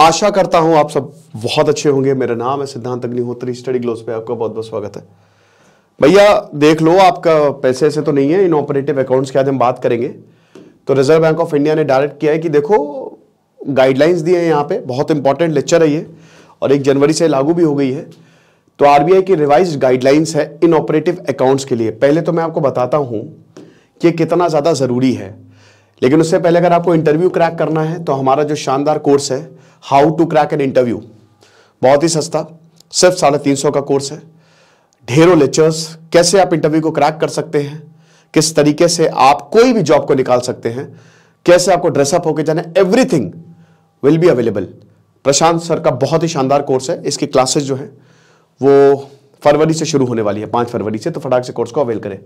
आशा करता हूं आप सब बहुत अच्छे होंगे। मेरा नाम है सिद्धांत अग्निहोत्री, स्टडी ग्लोस पे आपका बहुत बहुत स्वागत है। भैया देख लो, आपका पैसे से तो नहीं है, इन ऑपरेटिव अकाउंट्स की आज हम बात करेंगे। तो रिजर्व बैंक ऑफ इंडिया ने डायरेक्ट किया है कि देखो गाइडलाइंस दिए हैं यहाँ पे, बहुत इंपॉर्टेंट लेक्चर है ये और 1 जनवरी से लागू भी हो गई है। तो आरबीआई की रिवाइज्ड गाइडलाइंस है इन ऑपरेटिव अकाउंट्स के लिए। पहले तो मैं आपको बताता हूं कि कितना ज्यादा जरूरी है, लेकिन उससे पहले अगर आपको इंटरव्यू क्रैक करना है तो हमारा जो शानदार कोर्स है how to crack an interview, बहुत ही सस्ता, सिर्फ 350 का कोर्स है। ढेरों लेक्चर्स, कैसे आप इंटरव्यू को क्रैक कर सकते हैं, किस तरीके से आप कोई भी जॉब को निकाल सकते हैं, कैसे आपको ड्रेसअप होकर जाना, everything will be available. Prashant sir का बहुत ही शानदार कोर्स है। इसकी क्लासेस जो है वो फरवरी से शुरू होने वाली है, 5 फरवरी से, तो फटाक से कोर्स को अवेल करें।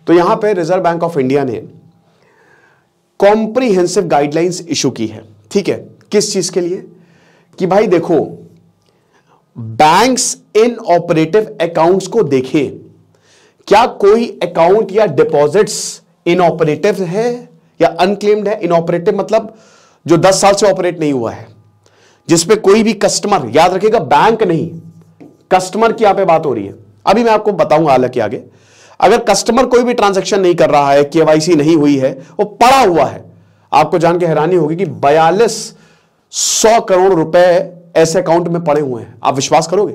तो यहां पे रिजर्व बैंक ऑफ इंडिया ने कॉम्प्रिहेंसिव गाइडलाइंस इशू की है। ठीक है, किस चीज के लिए? कि भाई देखो, बैंक्स इन ऑपरेटिव अकाउंट्स को देखें, क्या कोई अकाउंट या डिपॉजिट्स इन ऑपरेटिव है या अनक्लेम्ड है। इन ऑपरेटिव मतलब जो 10 साल से ऑपरेट नहीं हुआ है, जिसपे कोई भी कस्टमर, याद रखिएगा बैंक नहीं, कस्टमर की यहां पे बात हो रही है। अभी मैं आपको बताऊंगा हालांकि आगे। अगर कस्टमर कोई भी ट्रांजैक्शन नहीं कर रहा है, केवाईसी नहीं हुई है, वो पड़ा हुआ है, आपको जान के हैरानी होगी कि 4200 करोड़ रुपए ऐसे अकाउंट में पड़े हुए हैं। आप विश्वास करोगे?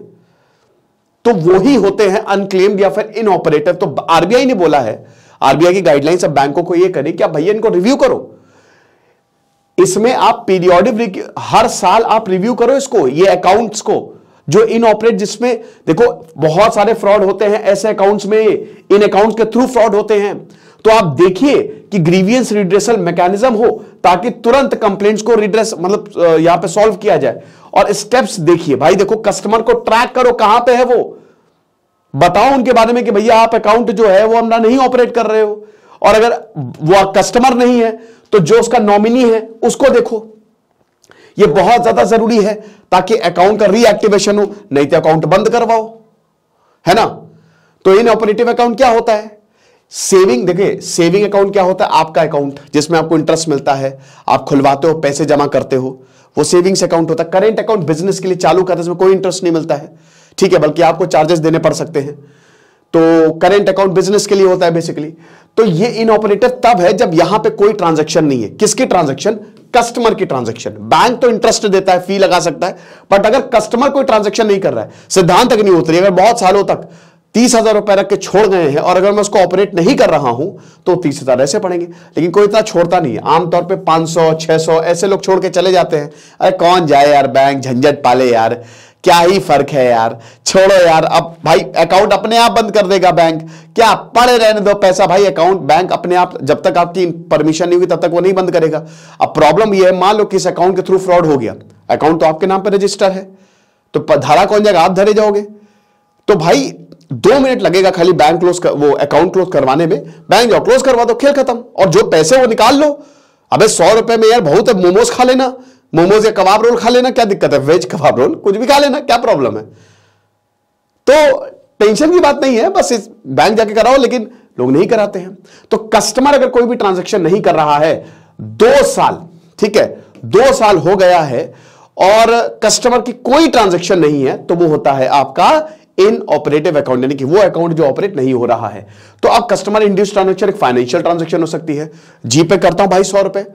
तो वो ही होते हैं अनक्लेम्ड या फिर इनऑपरेटिव। तो आरबीआई ने बोला है, आरबीआई की गाइडलाइंस अब बैंकों को ये करें कि आप भैया इनको रिव्यू करो, इसमें आप पीरियोडिक हर साल आप रिव्यू करो इसको, ये अकाउंट्स को जो इन ऑपरेट, जिसमें देखो बहुत सारे फ्रॉड होते हैं ऐसे अकाउंट्स में, इन अकाउंट्स के थ्रू फ्रॉड होते हैं। तो आप देखिए कि ग्रीवियंस रिड्रेसल मैकेनिज्म हो ताकि तुरंत कंप्लेंट्स को रिड्रेस मतलब यहां पे सॉल्व किया जाए। और स्टेप्स देखिए भाई, देखो कस्टमर को ट्रैक करो, कहां पे है वो, बताओ उनके बारे में कि भैया आप अकाउंट जो है वो हम नहीं ऑपरेट कर रहे हो। और अगर वो कस्टमर नहीं है तो जो उसका नॉमिनी है उसको देखो। ये बहुत ज्यादा जरूरी है ताकि अकाउंट का रीएक्टिवेशन हो, नहीं तो अकाउंट बंद करवाओ, है ना। तो इन ऑपरेटिव अकाउंट क्या होता है? सेविंग, देखिए सेविंग अकाउंट क्या होता है? आपका अकाउंट जिसमें आपको इंटरेस्ट मिलता है, आप खुलवाते हो, पैसे जमा करते हो, वो सेविंग्स अकाउंट होता है। करेंट अकाउंट बिजनेस के लिए चालू करते हैं, इसमें कोई इंटरेस्ट नहीं मिलता है, ठीक है, बल्कि आपको चार्जेस देने पड़ सकते हैं। तो करेंट अकाउंट बिजनेस के लिए होता है बेसिकली। तो ये इनऑपरेटिव तब है जब यहां पे कोई ट्रांजैक्शन नहीं है। किसकी ट्रांजैक्शन? कस्टमर की ट्रांजैक्शन। बैंक तो इंटरेस्ट देता है, फी लगा सकता है, बट अगर कस्टमर कोई ट्रांजैक्शन नहीं कर रहा है, सिद्धांत तक नहीं उतरी, अगर बहुत सालों तक 30,000 रुपए रख के छोड़ गए हैं और अगर मैं उसको ऑपरेट नहीं कर रहा हूं तो 30,000 ऐसे पड़ेंगे। लेकिन कोई इतना छोड़ता नहीं है, आमतौर पे 500 600 ऐसे लोग छोड़ के चले जाते हैं। अरे कौन जाए यार बैंक, झंझट पाले यार, क्या ही फर्क है यार, छोड़ो यार। अब भाई अकाउंट अपने आप बंद कर देगा बैंक, क्या पड़े रहने दो पैसा। भाई अकाउंट बैंक अपने आप, जब तक आपकी परमिशन नहीं होगी तब तक वो नहीं बंद करेगा। अब प्रॉब्लम ये है, मान लो कि इस अकाउंट के थ्रू फ्रॉड हो गया, अकाउंट तो आपके नाम पर रजिस्टर है, तो धारा कौन जाएगा? आप धरे जाओगे। तो भाई 2 मिनट लगेगा खाली बैंक क्लोज वो अकाउंट क्लोज करवाने में, बैंक जाओ क्लोज करवा दो, खेल खत्म। और जो पैसे वो निकाल लो। अबे 100 रुपए में यार बहुत है, मोमोज खा लेना, मोमोज या कबाब रोल खा लेना, क्या दिक्कत है? वेज कबाब रोल कुछ भी खा लेना, क्या प्रॉब्लम है? तो टेंशन की बात नहीं है, बस इस बैंक जाके कराओ, लेकिन लोग नहीं कराते हैं। तो कस्टमर अगर कोई भी ट्रांजैक्शन नहीं कर रहा है 2 साल, ठीक है, 2 साल हो गया है और कस्टमर की कोई ट्रांजैक्शन नहीं है, तो वो होता है आपका इन ऑपरेटिव अकाउंट, यानी कि वो अकाउंट जो ऑपरेट नहीं हो रहा है। तो अब कस्टमर इंड्यूस ट्रांजैक्शन एक फाइनेंशियल ट्रांजैक्शन हो सकती है। जीपे करता हूं भाई 100 रुपए,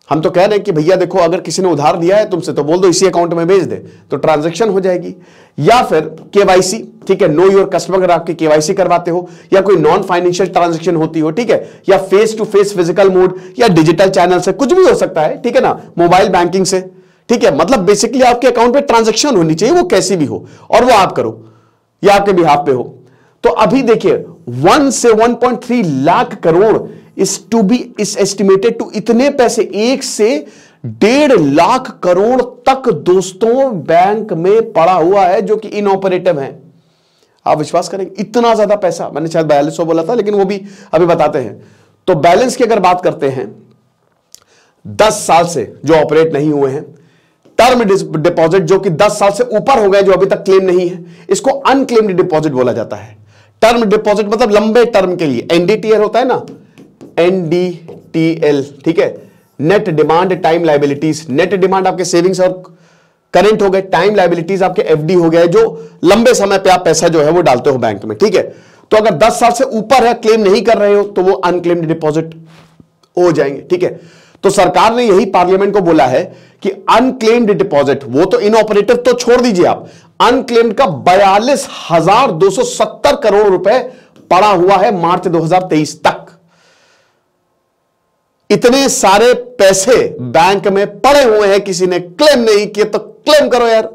हम तो कह रहे हैं कि भैया देखो अगर किसी ने उधार दिया है तुमसे तो बोल दो इसी अकाउंट में भेज दे, तो ट्रांजैक्शन हो जाएगी। या फिर केवाईसी, ठीक है, नो योर कस्टमर, अगर आपकी केवाईसी करवाते हो या कोई नॉन फाइनेंशियल ट्रांजैक्शन होती हो, ठीक है, या face to face physical mode या डिजिटल चैनल से, कुछ भी हो सकता है, ठीक है ना, मोबाइल बैंकिंग से, ठीक है, मतलब बेसिकली आपके अकाउंट पे ट्रांजैक्शन होनी चाहिए, वो कैसी भी हो, और वो आप करो या आपके बिहाफ पे हो। तो अभी देखिए 1 से 1.3 lakh crore is estimated to, इतने पैसे 1 से 1.5 लाख करोड़ तक दोस्तों बैंक में पड़ा हुआ है जो कि इनऑपरेटिव है। आप विश्वास करेंगे इतना ज्यादा पैसा? मैंने शायद 4200 बोला था, लेकिन वो भी अभी बताते हैं। तो बैलेंस की अगर बात करते हैं, 10 साल से जो ऑपरेट नहीं हुए हैं, टर्म डिपॉजिट जो कि 10 साल से ऊपर हो गए, जो अभी तक क्लेम नहीं है, इसको अनक्लेम्ड डिपॉजिट बोला जाता है। टर्म डिपॉजिट मतलब लंबे टर्म के लिए, एनडीटीएल होता है ना, एनडीटीएल, ठीक है, net demand time liabilities. Net demand आपके सेविंग्स और करंट हो गए, टाइम लायबिलिटीज आपके एफडी हो गए, जो लंबे समय पे आप पैसा जो है वो डालते हो बैंक में, ठीक है। तो अगर 10 साल से ऊपर है, क्लेम नहीं कर रहे हो, तो वो अनक्लेम्ड डिपॉजिट हो जाएंगे, ठीक है। तो सरकार ने यही पार्लियामेंट को बोला है कि अनक्लेम्ड डिपॉजिट, वो तो इनऑपरेटिव तो छोड़ दीजिए आप, अनक्लेम्ड का 42,270 करोड़ रुपए पड़ा हुआ है मार्च 2023 तक। इतने सारे पैसे बैंक में पड़े हुए हैं, किसी ने क्लेम नहीं किया, तो क्लेम करो यार,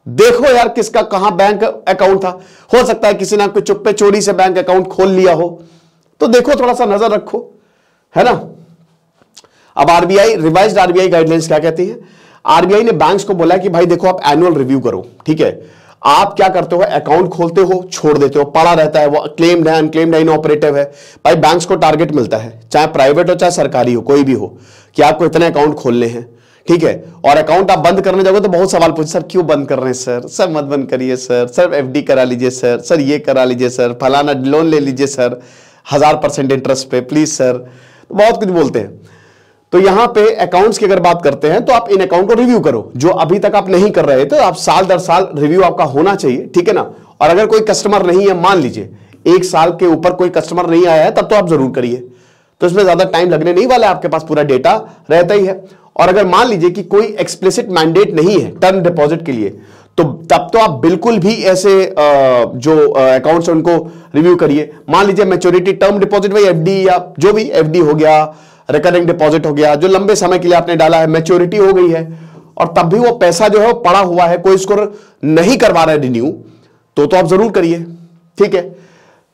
देखो यार किसका कहां बैंक अकाउंट था। हो सकता है किसी ने आपको चुप्पे चोरी से बैंक अकाउंट खोल लिया हो, तो देखो, थोड़ा सा नजर रखो, है ना। अब आरबीआई, रिवाइज्ड आरबीआई गाइडलाइंस क्या कहती है? आरबीआई ने बैंक्स को बोला कि भाई देखो, आप एनुअल रिव्यू करो, ठीक है। आप क्या करते हो, अकाउंट खोलते हो, छोड़ देते हो, पड़ा रहता है, वो क्लेम्ड है, अनक्लेम्ड है, इनऑपरेटिव है। भाई बैंक्स को टारगेट मिलता है, चाहे प्राइवेट हो चाहे सरकारी हो, कोई भी हो, कि आपको इतने अकाउंट खोलने हैं, ठीक है। और अकाउंट आप बंद करने जाओगे तो बहुत सवाल पूछे, सर क्यों बंद कर रहे हैं सर, सर मत बंद करिए सर एफडी करा लीजिए सर, सर ये करा लीजिए सर, फलाना लोन ले लीजिए सर 1000% इंटरेस्ट पे प्लीज सर, तो बहुत कुछ बोलते हैं। तो यहां पे अकाउंट्स की अगर बात करते हैं, तो आप इन अकाउंट को रिव्यू करो, जो अभी तक आप नहीं कर रहे थे, आप साल दर साल रिव्यू आपका होना चाहिए, ठीक है ना। और अगर कोई कस्टमर नहीं है, मान लीजिए 1 साल के ऊपर कोई कस्टमर नहीं आया है, तब तो आप जरूर करिए, तो इसमें ज्यादा टाइम लगने नहीं वाला है, आपके पास पूरा डेटा रहता ही है। और अगर मान लीजिए कि कोई एक्सप्लिसिट मैंडेट नहीं है टर्म डिपॉजिट के लिए, तो तब तो आप बिल्कुल भी ऐसे जो अकाउंट्स उनको रिव्यू करिए। मान लीजिए मैच्योरिटी टर्म डिपॉजिट, भाई एफडी या जो भी एफडी हो गया, रिकरिंग डिपॉजिट हो गया, जो लंबे समय के लिए आपने डाला है, मैच्योरिटी हो गई है, और तब भी वो पैसा जो है वो पड़ा हुआ है, कोई इसको नहीं करवा रहा है रिन्यू, तो आप जरूर करिए, ठीक है।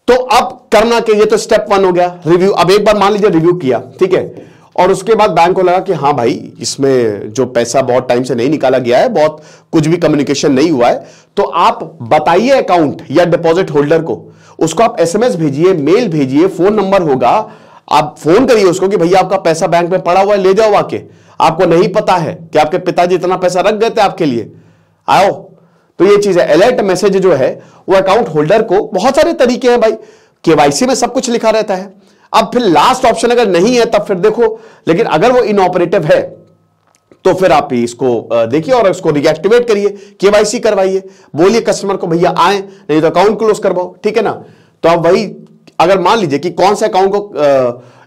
तो अब करना कि ये तो स्टेप 1 हो गया रिव्यू। अब एक बार मान लीजिए रिव्यू किया, ठीक है, और उसके बाद बैंक को लगा कि हाँ भाई, इसमें जो पैसा बहुत टाइम से नहीं निकाला गया है, बहुत कुछ भी कम्युनिकेशन नहीं हुआ है, तो आप बताइए अकाउंट या डिपॉजिट होल्डर को, उसको आप एसएमएस भेजिए, मेल भेजिए, फोन नंबर होगा, आप फोन करिए उसको कि भैया आपका पैसा बैंक में पड़ा हुआ है, ले जाओ आके, आपको नहीं पता है कि आपके पिताजी इतना पैसा रख गए थे आपके लिए, आओ। तो ये चीज है, अलर्ट मैसेज जो है वो अकाउंट होल्डर को, बहुत सारे तरीके हैं भाई, केवाईसी में सब कुछ लिखा रहता है। अब फिर लास्ट ऑप्शन अगर नहीं है तब फिर देखो, लेकिन अगर वो इनऑपरेटिव है तो फिर आप इसको देखिए और इसको रिएक्टिवेट करिए, केवाईसी करवाइए, बोलिए कस्टमर को भैया आए, नहीं तो अकाउंट क्लोज करवाओ, ठीक है ना। तो अब वही, अगर मान लीजिए कि कौन से अकाउंट को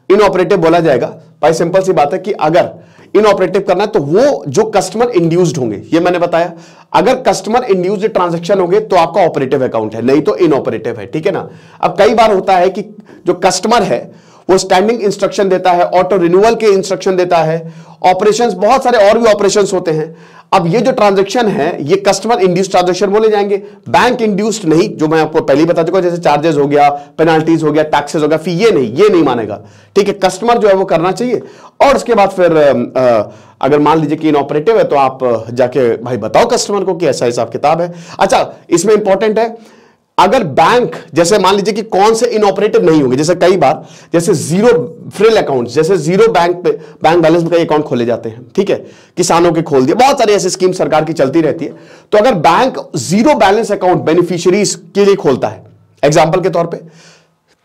इनऑपरेटिव बोला जाएगा, भाई सिंपल सी बात है कि अगर इनऑपरेटिव करना है तो वो जो कस्टमर इंड्यूस्ड होंगे, ये मैंने बताया, अगर कस्टमर इंड्यूस्ड ट्रांजैक्शन होंगे तो आपका ऑपरेटिव अकाउंट है, नहीं तो इनऑपरेटिव है, ठीक है ना। अब कई बार होता है कि जो कस्टमर है वो स्टैंडिंग इंस्ट्रक्शन देता है, ऑटो रिन्यूअल के इंस्ट्रक्शन देता है, ऑपरेशंस, बहुत सारे और भी ऑपरेशंस होते हैं। अब ये जो ट्रांजैक्शन है ये कस्टमर इंड्यूस्ड ट्रांजैक्शन बोले जाएंगे, बैंक इंड्यूस्ड नहीं, जो मैं आपको पहले ही बता चुका, जैसे चार्जेस हो गया, पेनाल्टीज हो गया, टैक्सेस हो गया, फी, ये नहीं मानेगा, ठीक है। कस्टमर जो है वो करना चाहिए। और उसके बाद फिर अगर मान लीजिए कि इनऑपरेटिव है तो आप जाके भाई बताओ कस्टमर को कि ऐसा हिसाब किताब है। अच्छा, इसमें इंपॉर्टेंट है, अगर बैंक, जैसे मान लीजिए कि कौन से इनऑपरेटिव नहीं होंगे, जैसे कई बार जैसे जीरो फ्रिल अकाउंट, जैसे जीरो बैंक बैलेंस में कई अकाउंट खोले जाते हैं, ठीक है, किसानों के खोल दिए, बहुत सारी ऐसी स्कीम सरकार की चलती रहती है। तो अगर bank zero balance account beneficiaries के लिए खोलता है, एग्जाम्पल के तौर पर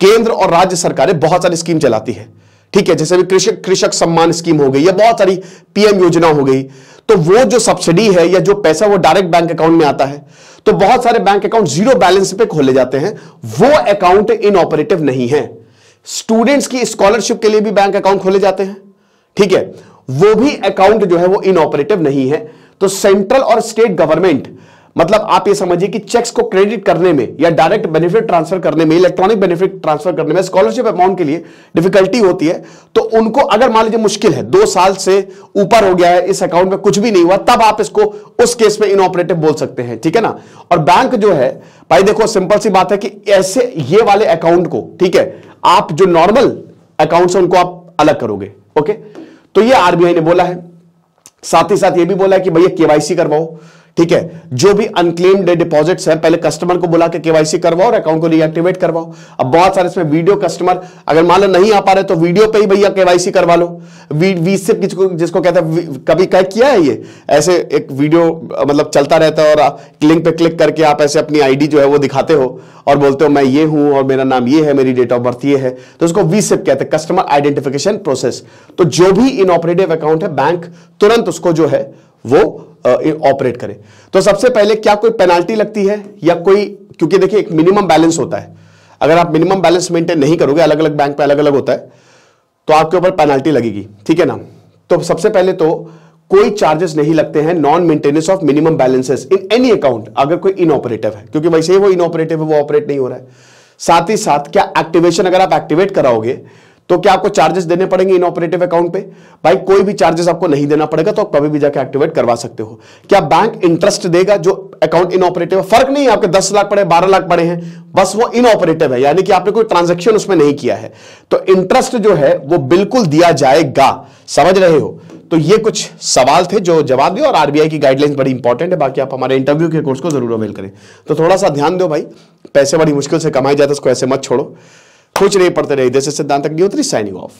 केंद्र और राज्य सरकारें बहुत सारी स्कीम चलाती है, ठीक है, जैसे भी कृषक सम्मान स्कीम हो गई या बहुत सारी पीएम योजना हो गई, तो वो जो सब्सिडी है या जो पैसा वो डायरेक्ट बैंक अकाउंट में आता है, तो बहुत सारे बैंक अकाउंट जीरो बैलेंस पे खोले जाते हैं, वो अकाउंट इनऑपरेटिव नहीं है। स्टूडेंट्स की स्कॉलरशिप के लिए भी बैंक अकाउंट खोले जाते हैं, ठीक है, वो भी अकाउंट जो है वो इनऑपरेटिव नहीं है। तो सेंट्रल और स्टेट गवर्नमेंट, मतलब आप ये समझिए कि चेक्स को क्रेडिट करने में या डायरेक्ट बेनिफिट ट्रांसफर करने में, इलेक्ट्रॉनिक बेनिफिट ट्रांसफर करने में, स्कॉलरशिप अमाउंट के लिए डिफिकल्टी होती है, तो उनको अगर मान लीजिए मुश्किल है, 2 साल से ऊपर हो गया है, इस अकाउंट में कुछ भी नहीं हुआ, तब आप इसको उस केस में इनऑपरेटिव बोल सकते हैं, ठीक है ना। और बैंक जो है भाई देखो, सिंपल सी बात है कि ऐसे ये वाले अकाउंट को, ठीक है, आप जो नॉर्मल अकाउंट है उनको आप अलग करोगे, ओके। तो ये आरबीआई ने बोला है, साथ ही साथ ये भी बोला है कि भैया केवाईसी करवाओ, ठीक है, जो भी अनक्लेम्ड डिपॉजिट्स है पहले कस्टमर को बुला के केवाईसी करवाओ और अकाउंट को रीएक्टिवेट करवाओ। अब बहुत सारे इसमें वीडियो, कस्टमर अगर मान लो नहीं आ पा रहे तो वीडियो पे ही भैया केवाईसी करवा लो, वीसिप जिसको कहते हैं, कभी क्या किया है ये, ऐसे एक वीडियो मतलब चलता रहता है और लिंक पे क्लिक करके आप ऐसे अपनी आईडी जो है वो दिखाते हो और बोलते हो मैं ये हूं और मेरा नाम ये है, मेरी डेट ऑफ बर्थ ये है, तो उसको वीसिप कहते हैं, कस्टमर आइडेंटिफिकेशन प्रोसेस। तो जो भी इनऑपरेटिव अकाउंट है बैंक तुरंत उसको जो है वो ऑपरेट करे। तो सबसे पहले क्या कोई पेनाल्टी लगती है या कोई, क्योंकि देखिए एक मिनिमम बैलेंस होता है, अगर आप मिनिमम बैलेंस मेंटेन नहीं करोगे, अलग अलग बैंक पे अलग अलग होता है, तो आपके ऊपर पेनाल्टी लगेगी, ठीक है ना। तो सबसे पहले तो कोई चार्जेस नहीं लगते हैं non maintenance of minimum balances in any account, अगर कोई इनऑपरेटिव है, क्योंकि वैसे ही वो इनऑपरेटिव है, वो ऑपरेट नहीं हो रहा है। साथ ही साथ क्या एक्टिवेशन अगर आप एक्टिवेट कराओगे तो क्या आपको चार्जेस देने पड़ेंगे इनऑपरेटिव अकाउंट पे? भाई कोई भी चार्जेस आपको नहीं देना पड़ेगा, तो आप कभी भी जाकर एक्टिवेट करवा सकते हो। क्या बैंक इंटरेस्ट देगा जो अकाउंट इनऑपरेटिव है? फर्क नहीं है, आपके 10 लाख पड़े 12 लाख पड़े हैं, बस वो इनऑपरेटिव है, यानी कि आपने कोई ट्रांजैक्शन उसमें नहीं किया है, तो इंटरेस्ट जो है वो बिल्कुल दिया जाएगा। समझ रहे हो? तो ये कुछ सवाल थे जो जवाब दिए, और आरबीआई की गाइडलाइंस बड़ी इंपॉर्टेंट है। बाकी आप हमारे इंटरव्यू के कोर्स को जरूर अवेल करें। तो थोड़ा सा ध्यान दो भाई, पैसे बड़ी मुश्किल से कमाए जाते, उसको ऐसे मत छोड़ो। कुछ नहीं पढ़ते रहे। जैसे सिद्धांत अग्निहोत्री साइनिंग ऑफ।